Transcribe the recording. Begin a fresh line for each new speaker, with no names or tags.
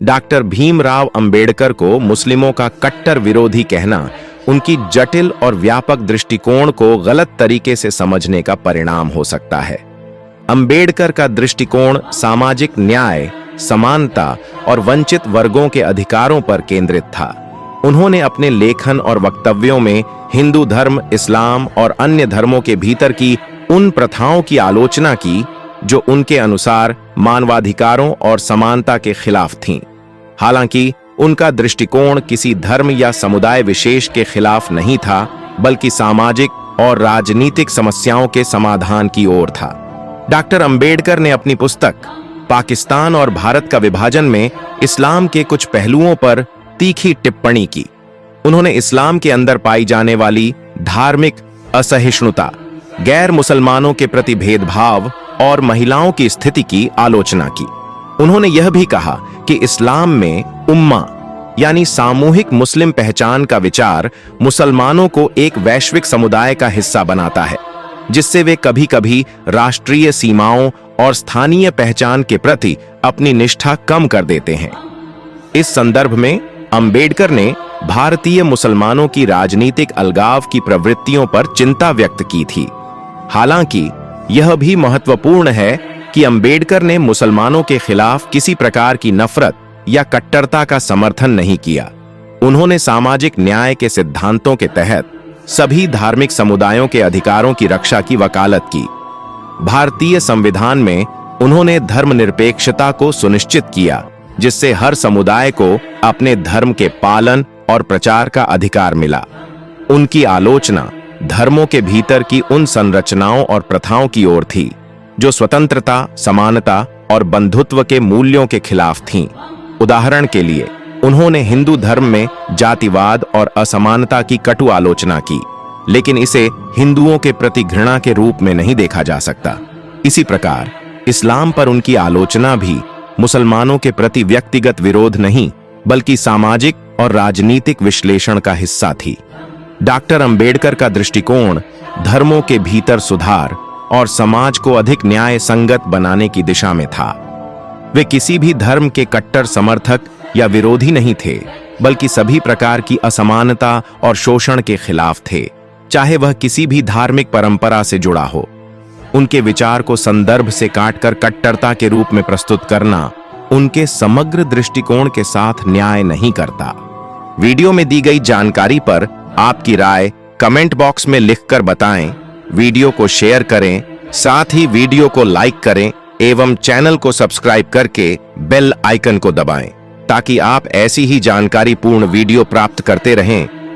Doctor Bhimrao Ambedkar को मुस्लिमों का कट्टर विरोधी कहना उनकी जटिल और व्यापक दृष्टिकोण को गलत तरीके से समझने का परिणाम हो सकता है। अंबेडकर का दृष्टिकोण सामाजिक न्याय, समानता और वंचित वर्गों के अधिकारों पर केंद्रित था। उन्होंने अपने लेखन और वक्तव्यों में हिंदू धर्म, इस्लाम और अन्य धर्मों के भीतर की उन प्रथाओं की आलोचना की जो उनके अनुसार मानवाधिकारों और समानता के खिलाफ थीं। हालांकि उनका दृष्टिकोण किसी धर्म या समुदाय विशेष के खिलाफ नहीं था, बल्कि सामाजिक और राजनीतिक समस्याओं के समाधान की ओर था। डॉक्टर अंबेडकर ने अपनी पुस्तक पाकिस्तान और भारत का विभाजन में इस्लाम के कुछ पहलुओं पर तीखी टिप्पणी की। उन्होंने इस्लाम के अंदर पाई जाने वाली धार्मिक असहिष्णुता, गैर मुसलमानों के प्रति भेदभाव और महिलाओं की स्थिति की आलोचना की। उन्होंने यह भी कहा कि इस्लाम में उम्मा यानी सामूहिक मुस्लिम पहचान का विचार मुसलमानों को एक वैश्विक समुदाय का हिस्सा बनाता है, जिससे वे कभी-कभी राष्ट्रीय सीमाओं और स्थानीय पहचान के प्रति अपनी निष्ठा कम कर देते हैं। इस संदर्भ में अंबेडकर ने भारतीय मुसलमानों की राजनीतिक अलगाव की प्रवृत्तियों पर चिंता व्यक्त की थी। हालांकि यह भी महत्वपूर्ण है कि अंबेडकर ने मुसलमानों के खिलाफ किसी प्रकार की नफरत या कट्टरता का समर्थन नहीं किया। उन्होंने सामाजिक न्याय के सिद्धांतों के तहत सभी धार्मिक समुदायों के अधिकारों की रक्षा की वकालत की। भारतीय संविधान में उन्होंने धर्मनिरपेक्षता को सुनिश्चित किया, जिससे हर समुदाय को अपने धर्म के पालन और प्रचार का अधिकार मिला। उनकी आलोचना धर्मों के भीतर की उन संरचनाओं और प्रथाओं की ओर थी जो स्वतंत्रता, समानता और बंधुत्व के मूल्यों के खिलाफ थीं। उदाहरण के लिए, उन्होंने हिंदू धर्म में जातिवाद और असमानता की कटु आलोचना की, लेकिन इसे हिंदुओं के प्रति घृणा के रूप में नहीं देखा जा सकता। इसी प्रकार इस्लाम पर उनकी आलोचना भी मुसलमानों के प्रति व्यक्तिगत विरोध नहीं, बल्कि सामाजिक और राजनीतिक विश्लेषण का हिस्सा थी। डॉक्टर अंबेडकर का दृष्टिकोण धर्मों के भीतर सुधार और समाज को अधिक न्याय संगत बनाने की दिशा में था। वे किसी भी धर्म के कट्टर समर्थक या विरोधी नहीं थे, बल्कि सभी प्रकार की असमानता और शोषण के खिलाफ थे, चाहे वह किसी भी धार्मिक परंपरा से जुड़ा हो। उनके विचार को संदर्भ से काटकर कट्टरता के रूप में प्रस्तुत करना उनके समग्र दृष्टिकोण के साथ न्याय नहीं करता। वीडियो में दी गई जानकारी पर आपकी राय कमेंट बॉक्स में लिखकर बताएं। वीडियो को शेयर करें, साथ ही वीडियो को लाइक करें एवं चैनल को सब्सक्राइब करके बेल आइकन को दबाएं, ताकि आप ऐसी ही जानकारी पूर्ण वीडियो प्राप्त करते रहें।